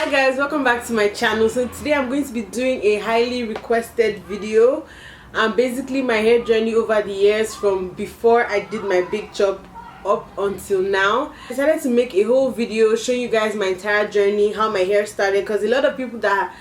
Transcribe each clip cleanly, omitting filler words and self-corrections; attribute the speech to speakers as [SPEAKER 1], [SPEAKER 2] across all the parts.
[SPEAKER 1] Hi guys, welcome back to my channel. So today I'm going to be doing a highly requested video. Basically my hair journey over the years from before I did my big chop up until now. I decided to make a whole video showing you guys my entire journey, how my hair started, because a lot of people that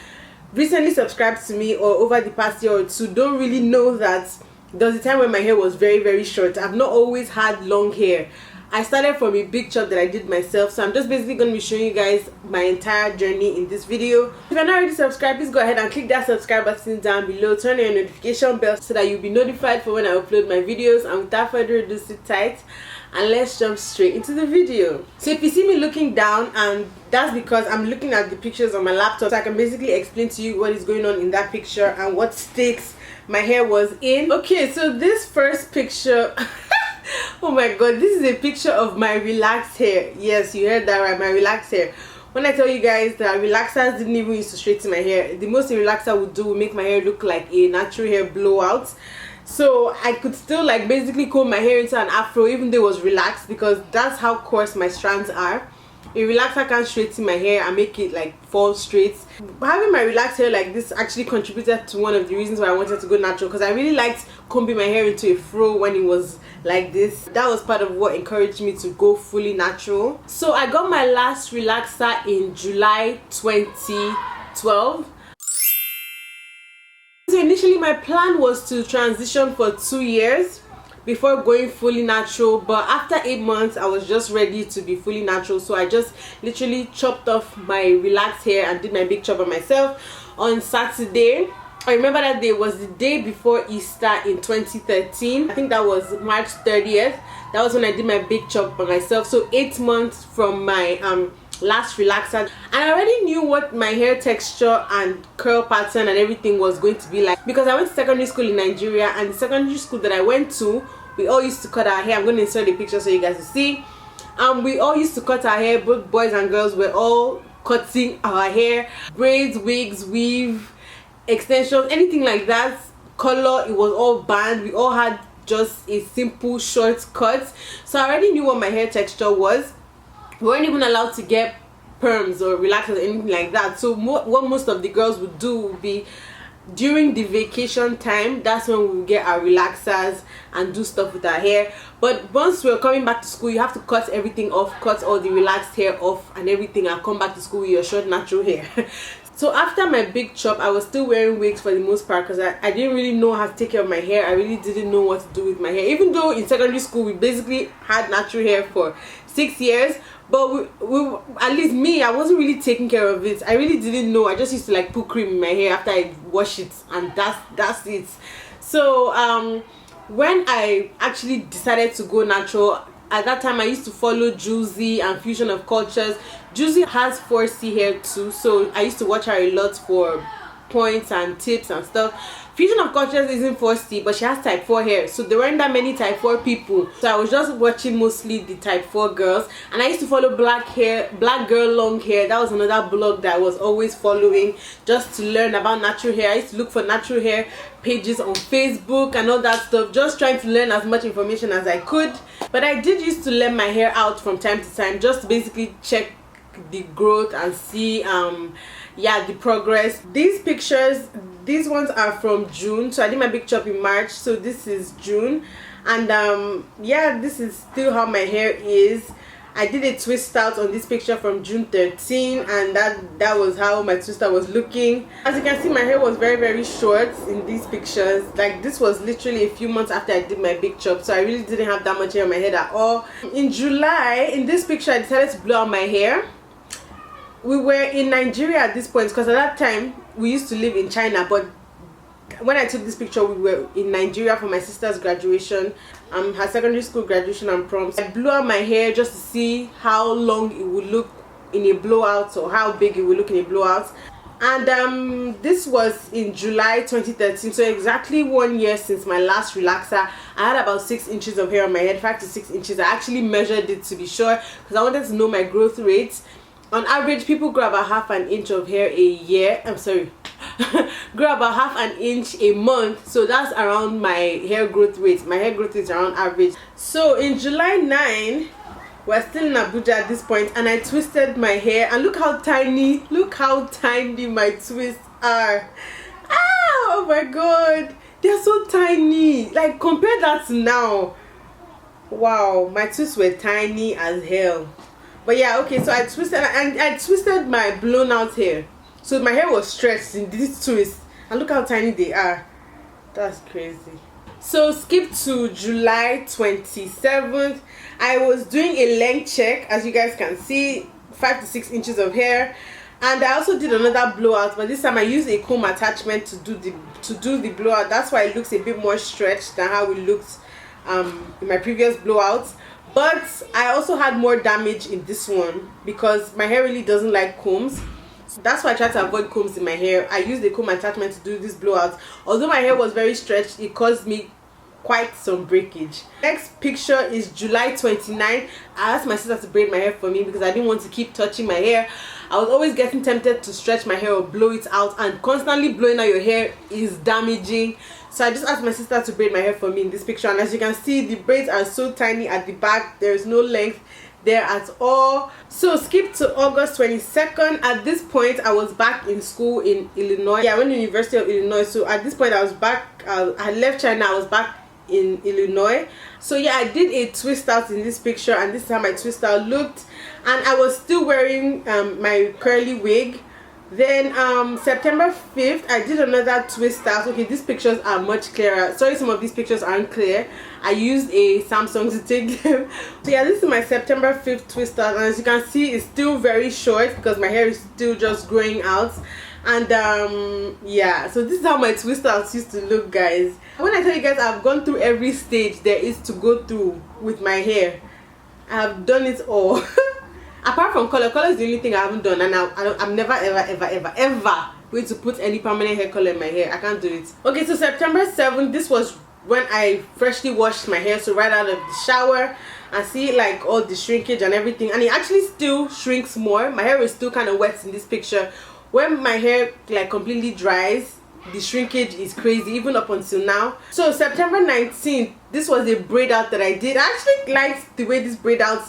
[SPEAKER 1] recently subscribed to me or over the past year or two don't really know that there was a time when my hair was very short. I've not always had long hair. I started from a big chop that I did myself, so I'm just basically going to be showing you guys my entire journey in this video. If you're not already subscribed, please go ahead and click that subscribe button down below, turn on your notification bell so that you'll be notified for when I upload my videos. And without further ado, sit tight and let's jump straight into the video. So if you see me looking down, and that's because I'm looking at the pictures on my laptop, so I can basically explain to you what is going on in that picture and what states my hair was in. Okay, so this first picture oh my god, this is a picture of my relaxed hair. Yes, you heard that right, my relaxed hair. When I tell you guys that relaxers didn't even use to straighten my hair, the most a relaxer would do would make my hair look like a natural hair blowout. So I could still like basically comb my hair into an afro even though it was relaxed, because that's how coarse my strands are. A relaxer can straighten my hair and make it like fall straight. Having my relaxed hair like this actually contributed to one of the reasons why I wanted to go natural, because I really liked combing my hair into a fro when it was like this. That was part of what encouraged me to go fully natural. So I got my last relaxer in July 2012. So initially my plan was to transition for 2 years before going fully natural, but after 8 months I was just ready to be fully natural, so I just literally chopped off my relaxed hair and did my big chop on myself on Saturday. I remember that day was the day before Easter in 2013. I think that was March 30th. That was when I did my big chop on myself. So 8 months from my last relaxer, and I already knew what my hair texture and curl pattern and everything was going to be like, because I went to secondary school in Nigeria, and the secondary school that I went to, we all used to cut our hair. I'm going to insert a picture so you guys will see. We all used to cut our hair. Both boys and girls were all cutting our hair, braids, wigs, weave, extensions, anything like that. Color, it was all banned. We all had just a simple short cut. So I already knew what my hair texture was. We weren't even allowed to get perms or relaxers or anything like that. So what most of the girls would do would be during the vacation time, that's when we would get our relaxers and do stuff with our hair. But once we're coming back to school, you have to cut everything off, cut all the relaxed hair off and everything, and come back to school with your short natural hair. So after my big chop, I was still wearing wigs for the most part, because I didn't really know how to take care of my hair. I really didn't know what to do with my hair, even though in secondary school we basically had natural hair for 6 years. But we at least me, I wasn't really taking care of it. I really didn't know. I just used to like put cream in my hair after I wash it, and that's it. So when I actually decided to go natural, at that time I used to follow Juicy and Fusion of Cultures. Juicy has 4C hair too, so I used to watch her a lot for points and tips and stuff. Fusion of Cultures isn't 4C, but she has type 4 hair, so there weren't that many type 4 people, so I was just watching mostly the type 4 girls. And I used to follow Black Girl Long Hair. That was another blog that I was always following just to learn about natural hair. I used to look for natural hair pages on Facebook and all that stuff, just trying to learn as much information as I could. But I did used to let my hair out from time to time, just to basically check the growth and see yeah, the progress. These pictures, these ones are from June, so I did my big chop in March, so this is June. And yeah, this is still how my hair is. I did a twist out on this picture from June 13, and that was how my twister was looking. As you can see, my hair was very short in these pictures. Like, this was literally a few months after I did my big chop, so I really didn't have that much hair on my head at all. In July, in this picture, I decided to blow out my hair. We were in Nigeria at this point, because at that time we used to live in China, but when I took this picture we were in Nigeria for my sister's graduation, her secondary school graduation and prom. I blew out my hair just to see how long it would look in a blowout, or how big it would look in a blowout. And this was in July 2013, so exactly 1 year since my last relaxer. I had about 6 inches of hair on my head, 5 to 6 inches. I actually measured it to be sure, because I wanted to know my growth rate. On average, people grow about half an inch of hair a year. I'm sorry, grow about half an inch a month, so that's around my hair growth rate. My hair growth is around average. So in July 9, We're still in Abuja at this point, and I twisted my hair, and look how tiny my twists are. Ah, oh my god, they're so tiny. Like, compare that to now. Wow, my twists were tiny as hell. But yeah, okay, so I twisted, and I twisted my blown out hair, so my hair was stretched in these twists, and look how tiny they are. That's crazy. So skip to July 27th. I was doing a length check, as you guys can see, 5 to 6 inches of hair, and I also did another blowout, but this time I used a comb attachment to do the blowout. That's why it looks a bit more stretched than how it looked in my previous blowouts. But I also had more damage in this one because my hair really doesn't like combs. So that's why I try to avoid combs in my hair. I used a comb attachment to do this blowout. Although my hair was very stretched, it caused me quite some breakage. Next picture is July 29th. I asked my sister to braid my hair for me because I didn't want to keep touching my hair. I was always getting tempted to stretch my hair or blow it out, and constantly blowing out your hair is damaging. So I just asked my sister to braid my hair for me in this picture, and as you can see, the braids are so tiny at the back. There is no length there at all. So skip to August 22nd. At this point I was back in school in Illinois. Yeah, I went to the University of Illinois. So at this point I was back, I left China, I was back in Illinois. So yeah, I did a twist out in this picture, and this is how my twist out looked, and I was still wearing my curly wig. Then September 5th I did another twist out. Okay, these pictures are much clearer. Sorry, some of these pictures aren't clear. I used a Samsung to take them. So yeah, this is my September 5th twist out, and as you can see, it's still very short because my hair is still just growing out. And yeah, so this is how my twist outs used to look, guys. When I tell you guys I've gone through every stage there is to go through with my hair, I have done it all. Apart from color is the only thing I haven't done, and I'm never ever going to put any permanent hair color in my hair. I can't do it. Okay, so September 7th, this was when I freshly washed my hair, so right out of the shower. I see like all the shrinkage and everything, and it actually still shrinks more. My hair is still kind of wet in this picture. When my hair like completely dries, the shrinkage is crazy, even up until now. So September 19th, this was a braid out that I did. I actually liked the way this braid out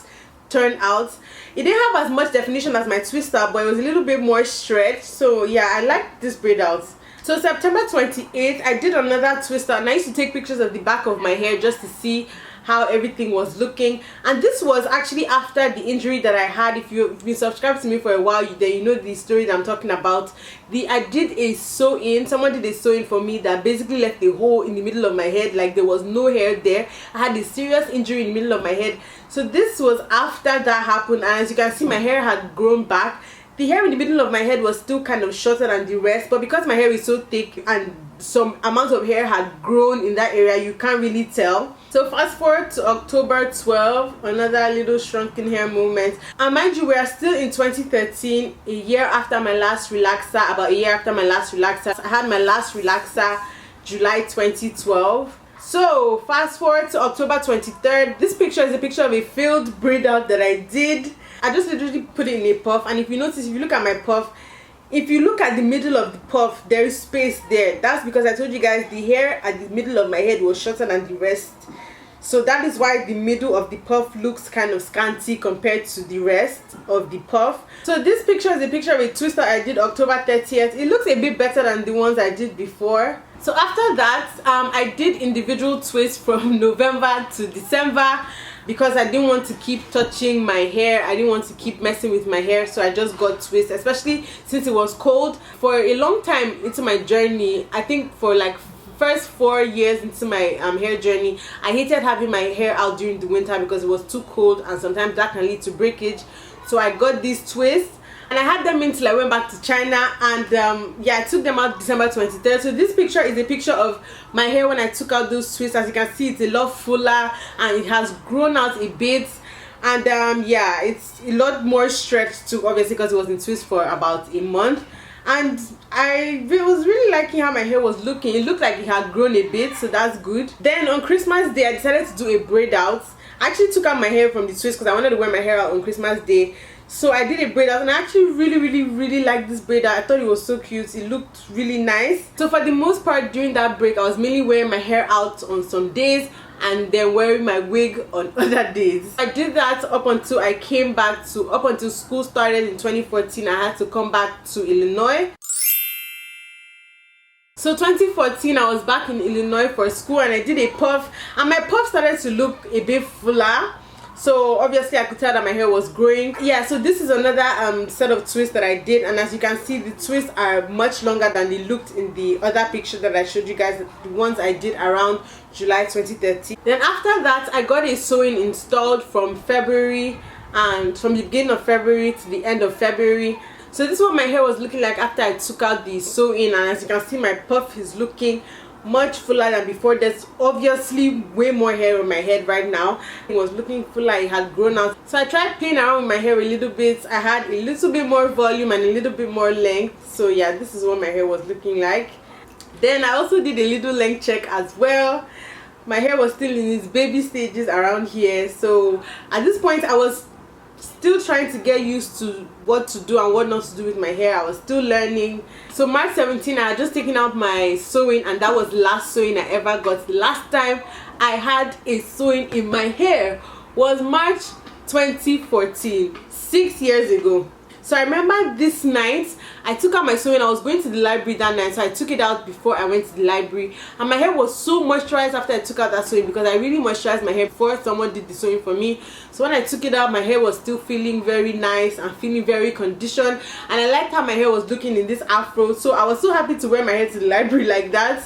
[SPEAKER 1] turned out. It didn't have as much definition as my twist out, but it was a little bit more stretched. So yeah, I liked this braid out. So September 28th, I did another twist out, and I used to take pictures of the back of my hair just to see how everything was looking. And this was actually after the injury that I had. If you've been subscribed to me for a while, then you know the story that I'm talking about. I did a sew-in. Someone did a sew-in for me that basically left a hole in the middle of my head, like there was no hair there. I had a serious injury in the middle of my head. So this was after that happened, and as you can see, my hair had grown back. The hair in the middle of my head was still kind of shorter than the rest, but because my hair is so thick and some amount of hair had grown in that area, you can't really tell. So fast forward to October 12th, another little shrunken hair moment. And mind you, we are still in 2013, a year after my last relaxer, about a year after my last relaxer. I had my last relaxer July 2012. So fast forward to October 23rd. This picture is a picture of a failed braid out that I did. I just literally put it in a puff, and if you notice, if you look at my puff, if you look at the middle of the puff, there is space there. That's because I told you guys the hair at the middle of my head was shorter than the rest. So that is why the middle of the puff looks kind of scanty compared to the rest of the puff. So this picture is a picture of a twist that I did October 30th. It looks a bit better than the ones I did before. So after that, I did individual twists from November to December because I didn't want to keep touching my hair. I didn't want to keep messing with my hair, so I just got twists, especially since it was cold. For a long time into my journey, I think for like first 4 years into my hair journey, I hated having my hair out during the winter because it was too cold, and sometimes that can lead to breakage. So I got these twists, and I had them until I went back to China, and yeah, I took them out December 23rd. So this picture is a picture of my hair when I took out those twists. As you can see, it's a lot fuller and it has grown out a bit, and yeah, it's a lot more stretched too, obviously because it was in twist for about a month. And I was really liking how my hair was looking. It looked like it had grown a bit, so that's good. Then on Christmas Day, I decided to do a braid out. I actually took out my hair from the twist because I wanted to wear my hair out on Christmas Day. So I did a braid out, and I actually really liked this braid out. I thought it was so cute. It looked really nice. So for the most part during that break, I was mainly wearing my hair out on some days, and then wearing my wig on other days. I did that up until school started in 2014. I had to come back to Illinois. So 2014, I was back in Illinois for school, and I did a puff, and my puff started to look a bit fuller. So obviously I could tell that my hair was growing. Yeah, so this is another set of twists that I did, and as you can see, the twists are much longer than they looked in the other picture that I showed you guys, the ones I did around July 2013. Then after that, I got a sewing installed from February, and from the beginning of February to the end of February. So this is what my hair was looking like after I took out the sewing, and as you can see, my puff is looking much fuller than before. There's obviously way more hair on my head right now. It was looking fuller, it had grown out. So I tried playing around with my hair a little bit. I had a little bit more volume and a little bit more length. So yeah, this is what my hair was looking like. Then I also did a little length check as well. My hair was still in its baby stages around here. So at this point, I was still trying to get used to what to do and what not to do with my hair. I was still learning. So March 17, I had just taken out my sewing, and that was the last sewing I ever got. The last time I had a sewing in my hair was March 2014, 6 years ago. So I remember this night I took out my sewing. I was going to the library that night, so I took it out before I went to the library, and my hair was so moisturized after I took out that sewing, because I really moisturized my hair before someone did the sewing for me. So when I took it out, my hair was still feeling very nice and feeling very conditioned, and I liked how my hair was looking in this afro. So I was so happy to wear my hair to the library like that.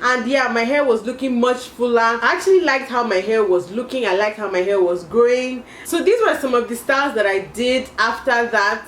[SPEAKER 1] And yeah, my hair was looking much fuller. I actually liked how my hair was looking. I liked how my hair was growing. So these were some of the styles that I did after that.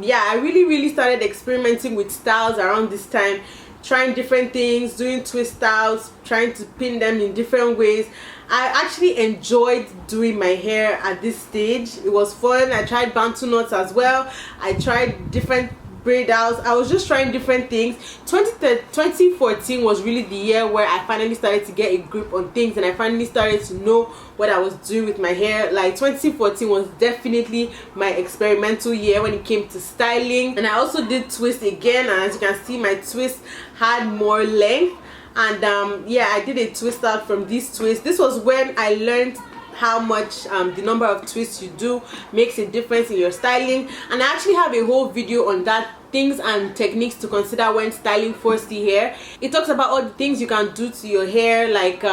[SPEAKER 1] Yeah, I really started experimenting with styles around this time, trying different things, doing twist styles, trying to pin them in different ways. I actually enjoyed doing my hair at this stage. It was fun. I tried bantu knots as well. I tried different braid outs. I was just trying different things. 2014 was really the year where I finally started to get a grip on things, and I finally started to know what I was doing with my hair. Like 2014 was definitely my experimental year when it came to styling. And I also did twist again, and as you can see, my twist had more length. And yeah, I did a twist out from this twist. This was when I learned how much the number of twists you do makes a difference in your styling, and I actually have a whole video on that, things and techniques to consider when styling 4C hair. It talks about all the things you can do to your hair, like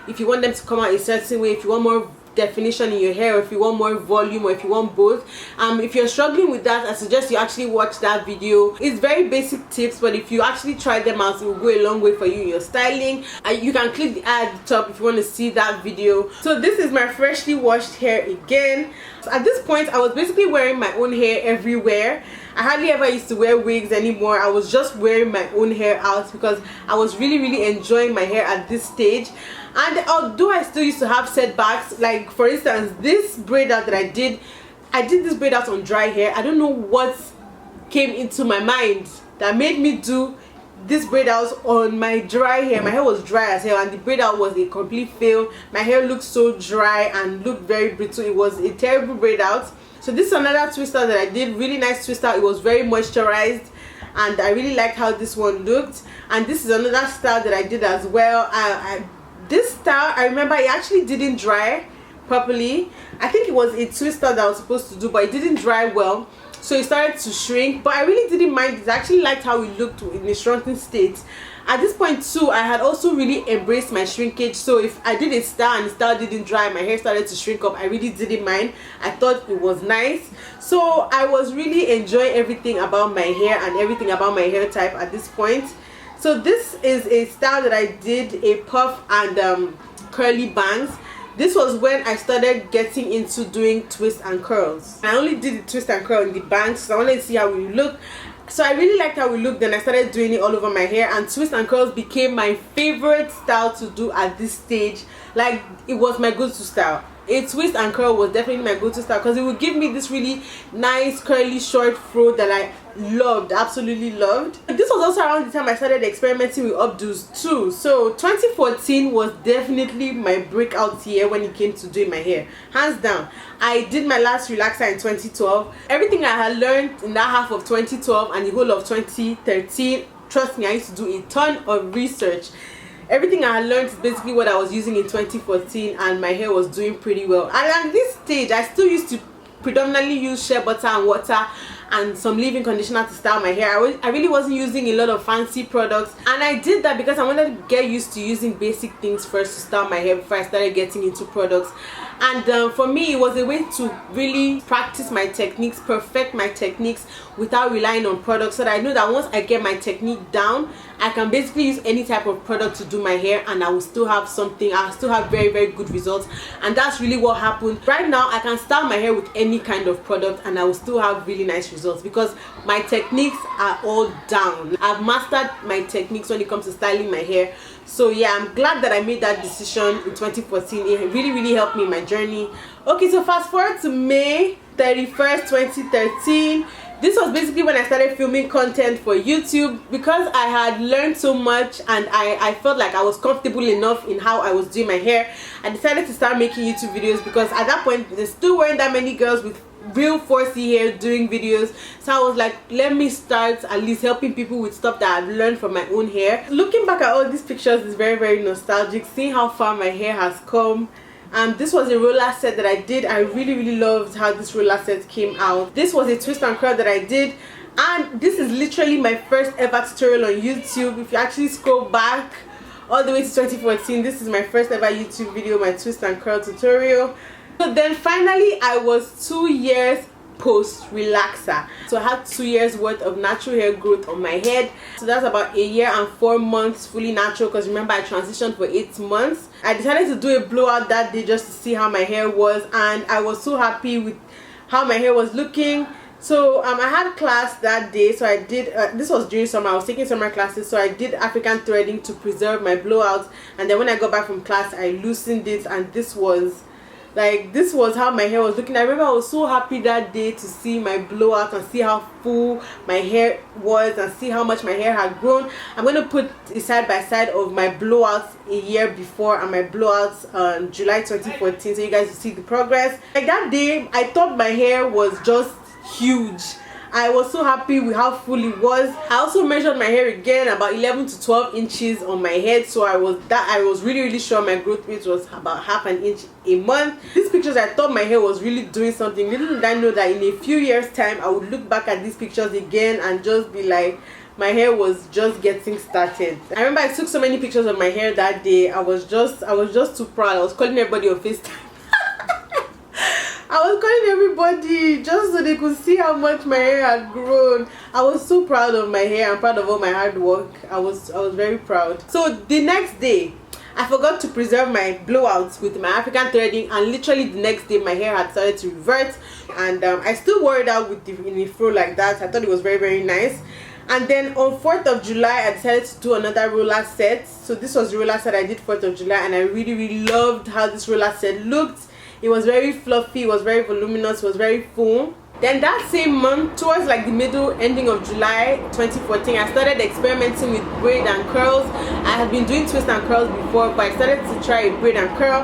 [SPEAKER 1] if you want them to come out a certain way, if you want more definition in your hair, or if you want more volume, or if you want both. If you're struggling with that, I suggest you actually watch that video. It's very basic tips, but if you actually try them out, it will go a long way for you in your styling. You can click the ad at the top if you want to see that video. So this is my freshly washed hair again. So at this point, I was basically wearing my own hair everywhere. I hardly ever used to wear wigs anymore. I was just wearing my own hair out because I was really enjoying my hair at this stage. And although I still used to have setbacks, like for instance this braid out that I did this braid out on dry hair. I don't know what came into my mind that made me do this braid out on my dry hair. My hair was dry as hell, and the braid out was a complete fail. My hair looked so dry and looked very brittle. It was a terrible braid out. So this is another twist out that I did, really nice twist out. It was very moisturized, and I really liked how this one looked. And this is another style that I did as well. This style, I remember it actually didn't dry properly. I think it was a twist style that I was supposed to do, but it didn't dry well, so it started to shrink. But I really didn't mind it. I actually liked how it looked in a shrunken state. At this point too, I had also really embraced my shrinkage. So if I did a style and the style didn't dry, my hair started to shrink up, I really didn't mind. I thought it was nice. So I was really enjoying everything about my hair and everything about my hair type at this point. So this is a style that I did, a puff and curly bangs. This was when I started getting into doing twists and curls. I only did the twist and curl in the bangs, so I wanted to see how we look. So I really liked how we looked. Then I started doing it all over my hair, and twist and curls became my favorite style to do at this stage. Like, it was my go-to style. A twist and curl was definitely my go-to style because it would give me this really nice curly short fro that I loved, absolutely loved. This was also around the time I started experimenting with updos too. So 2014 was definitely my breakout year when it came to doing my hair, hands down. I did my last relaxer in 2012. Everything I had learned in that half of 2012 and the whole of 2013, trust me, I used to do a ton of research. everything I had learned is basically what I was using in 2014, and my hair was doing pretty well. And at this stage, I still used to predominantly use shea butter and water and some leave-in conditioner to style my hair. I really wasn't using a lot of fancy products, and I did that because I wanted to get used to using basic things first to style my hair before I started getting into products. And for me, it was a way to really practice my techniques, perfect my techniques without relying on products, so that I know that once I get my technique down, I can basically use any type of product to do my hair and I will still have something. I'll still have very, very good results. And that's really what happened. Right now, I can style my hair with any kind of product and I will still have really nice results because my techniques are all down. I've mastered my techniques when it comes to styling my hair. So yeah, I'm glad that I made that decision in 2014. It really helped me in my journey. Okay, so fast forward to May 31st, 2013. This was basically when I started filming content for YouTube because I had learned so much and I felt like I was comfortable enough in how I was doing my hair. I decided to start making YouTube videos because at that point there still weren't that many girls with real 4C hair doing videos. So I was like, let me start at least helping people with stuff that I've learned from my own hair. Looking back at all these pictures is very nostalgic, seeing how far my hair has come. This was a roller set that I did. I really loved how this roller set came out. This was a twist and curl that I did, and this is literally my first ever tutorial on YouTube. If you actually scroll back all the way to 2014, this is my first ever YouTube video, my twist and curl tutorial. So then finally I was 2 years post relaxer, so I had 2 years worth of natural hair growth on my head. So that's about 1 year and 4 months fully natural, because remember I transitioned for 8 months. I decided to do a blowout that day just to see how my hair was, and I was so happy with how my hair was looking. So I had class that day, so I did this was during summer. I was taking summer classes, so I did African threading to preserve my blowouts, and then when I got back from class I loosened it, and this was how my hair was looking. I remember I was so happy that day to see my blowout and see how full my hair was and see how much my hair had grown. I'm going to put a side by side of my blowouts a year before and my blowouts on July 2014, so you guys will see the progress. Like that day, I thought my hair was just huge. I was so happy with how full it was. I also measured my hair again, about 11 to 12 inches on my head, so I was really sure my growth rate was about ½ an inch a month. These pictures, I thought my hair was really doing something. Little did I know that in a few years time I would look back at these pictures again and just be like, my hair was just getting started. I remember I took so many pictures of my hair that day. I was just too proud. I was calling everybody on FaceTime. I was calling everybody just so they could see how much my hair had grown. I was so proud of my hair and proud of all my hard work. I was very proud. So the next day, I forgot to preserve my blowouts with my African threading, and literally the next day my hair had started to revert, and I still wore it out with in a fro like that. I thought it was very nice. And then on 4th of July, I decided to do another roller set. So this was the roller set I did 4th of July, and I really loved how this roller set looked. It was very fluffy, it was very voluminous, it was very full. Then that same month, towards like the ending of July 2014, I started experimenting with braid and curls. I had been doing twist and curls before, but I started to try a braid and curl.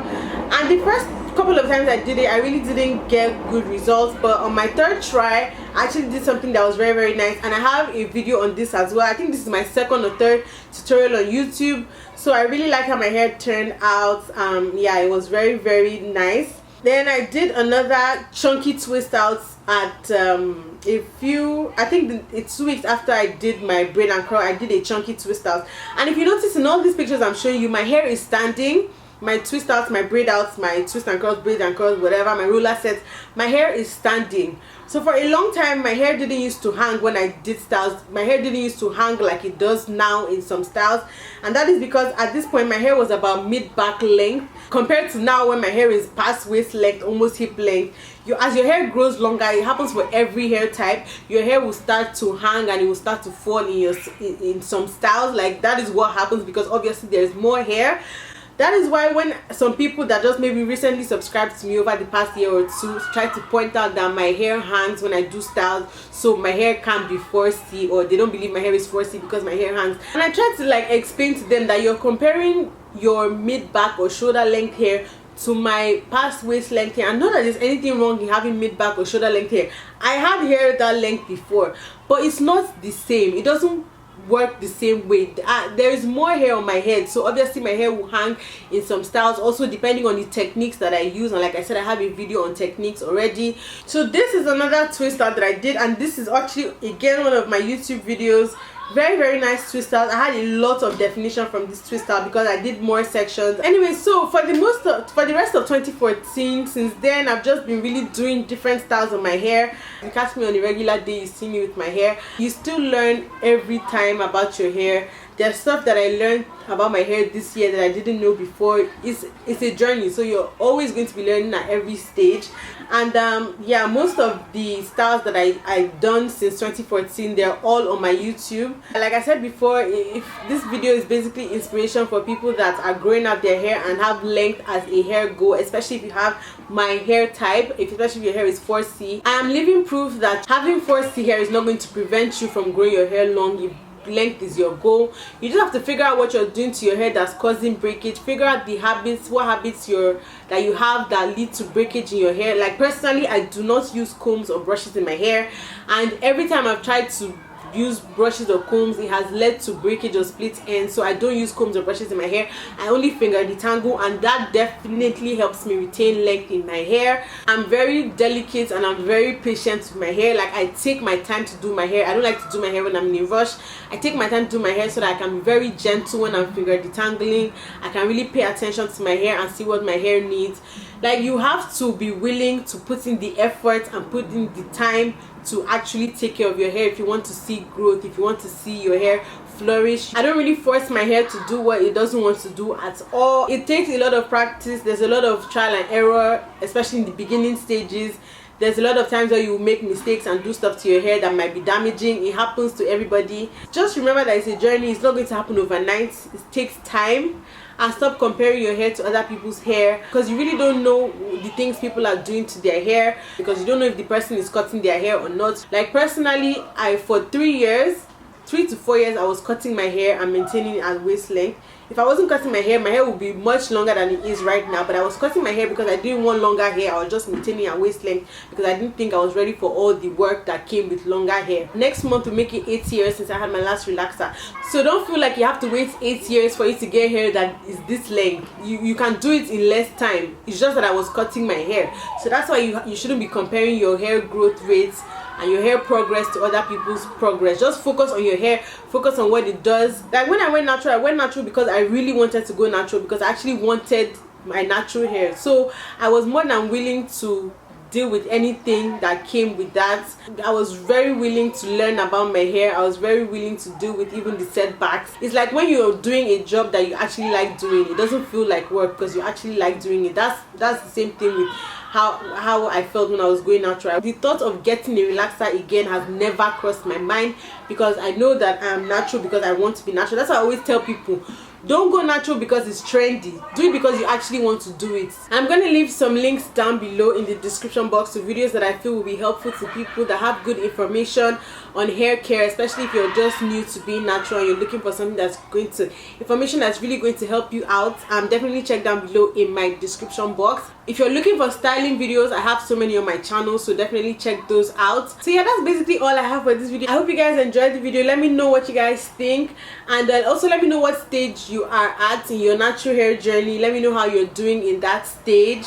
[SPEAKER 1] And the first couple of times I did it, I really didn't get good results. But on my 3rd try, I actually did something that was very nice. And I have a video on this as well. I think this is my 2nd or 3rd tutorial on YouTube. So I really like how my hair turned out. Yeah, it was very nice. Then I did another chunky twist out at I think it's 2 weeks after I did my braid and curl. I did a chunky twist out, and if you notice in all these pictures I'm showing you, my hair is standing. My twist outs, my braid outs, my twist and curls, braid and curls, whatever, my roller sets, my hair is standing. So for a long time my hair didn't used to hang when I did styles. My hair didn't used to hang like it does now in some styles, and that is because at this point my hair was about mid-back length compared to now when my hair is past waist length, almost hip length. As your hair grows longer, it happens for every hair type, your hair will start to hang and it will start to fall in some styles. Like that is what happens because obviously there is more hair. That is why when some people that just maybe recently subscribed to me over the past year or two try to point out that my hair hangs when I do styles, so my hair can't be 4C, or they don't believe my hair is 4C because my hair hangs, and I try to like explain to them that you're comparing your mid-back or shoulder length hair to my past waist length hair, and not that there's anything wrong in having mid-back or shoulder length hair. I had hair that length before, but it's not the same. It doesn't work the same way. There is more hair on my head, so obviously my hair will hang in some styles, also depending on the techniques that I use. And like I said, I have a video on techniques already. So this is another twist out that I did, and this is actually again one of my YouTube videos. Very nice twist out. I had a lot of definition from this twist out because I did more sections. Anyway, so for the rest of 2014, since then I've just been really doing different styles of my hair. You catch me on a regular day, you see me with my hair. You still learn every time about your hair. There's stuff that I learned about my hair this year that I didn't know before. It's a journey, so you're always going to be learning at every stage. And yeah, most of the styles that I've done since 2014, they're all on my YouTube. Like I said before, if this video is basically inspiration for people that are growing out their hair and have length as a hair goal, especially if you have my hair type, especially if your hair is 4C. I am living proof that having 4C hair is not going to prevent you from growing your hair long if length is your goal. You just have to figure out what you're doing to your hair that's causing breakage. Figure out the habits, what habits that you have that lead to breakage in your hair. Like personally, I do not use combs or brushes in my hair, and every time I've tried to use brushes or combs, it has led to breakage or split ends. So I don't use combs or brushes in my hair. I only finger detangle, and that definitely helps me retain length in my hair. I'm very delicate and I'm very patient with my hair. Like I take my time to do my hair. I don't like to do my hair when I'm in a rush. I take my time to do my hair so that I can be very gentle when I'm finger detangling. I can really pay attention to my hair and see what my hair needs. Like you have to be willing to put in the effort and put in the time to actually take care of your hair if you want to see growth, if you want to see your hair flourish. I don't really force my hair to do what it doesn't want to do at all. It takes a lot of practice. There's a lot of trial and error, especially in the beginning stages. There's a lot of times where you make mistakes and do stuff to your hair that might be damaging. It happens to everybody. Just remember that it's a journey. It's not going to happen overnight. It takes time. And stop comparing your hair to other people's hair, because you really don't know the things people are doing to their hair, because you don't know if the person is cutting their hair or not. Like personally, for 3 to 4 years I was cutting my hair and maintaining it at waist length. If I wasn't cutting my hair would be much longer than it is right now, but I was cutting my hair because I didn't want longer hair. I was just maintaining at waist length because I didn't think I was ready for all the work that came with longer hair. Next month will make it 8 years since I had my last relaxer. So don't feel like you have to wait 8 years for you to get hair that is this length. You can do it in less time. It's just that I was cutting my hair. So that's why you shouldn't be comparing your hair growth rates and your hair progress to other people's progress. Just focus on your hair, focus on what it does. Like when I went natural because I really wanted to go natural, because I actually wanted my natural hair. So I was more than willing to deal with anything that came with that. I was very willing to learn about my hair. I was very willing to deal with even the setbacks. It's like when you're doing a job that you actually like doing, it doesn't feel like work because you actually like doing it. That's the same thing with how I felt when I was going natural. The thought of getting a relaxer again has never crossed my mind, because I know that I am natural because I want to be natural. That's why I always tell people, don't go natural because it's trendy. Do it because you actually want to do it. I'm going to leave some links down below in the description box to videos that I feel will be helpful to people that have good information on hair care, especially if you're just new to being natural and you're looking for something information that's really going to help you out. Definitely check down below in my description box. If you're looking for styling videos, I have so many on my channel, so definitely check those out. So yeah, that's basically all I have for this video. I hope you guys enjoyed the video. Let me know what you guys think, and then also let me know what stage you are at in your natural hair journey. Let me know how you're doing in that stage.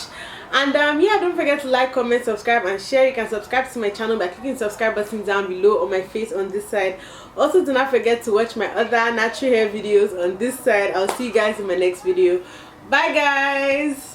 [SPEAKER 1] And yeah, don't forget to like, comment, subscribe, and share. You can subscribe to my channel by clicking the subscribe button down below, on my face on this side. Also, do not forget to watch my other natural hair videos on this side. I'll see you guys in my next video. Bye guys.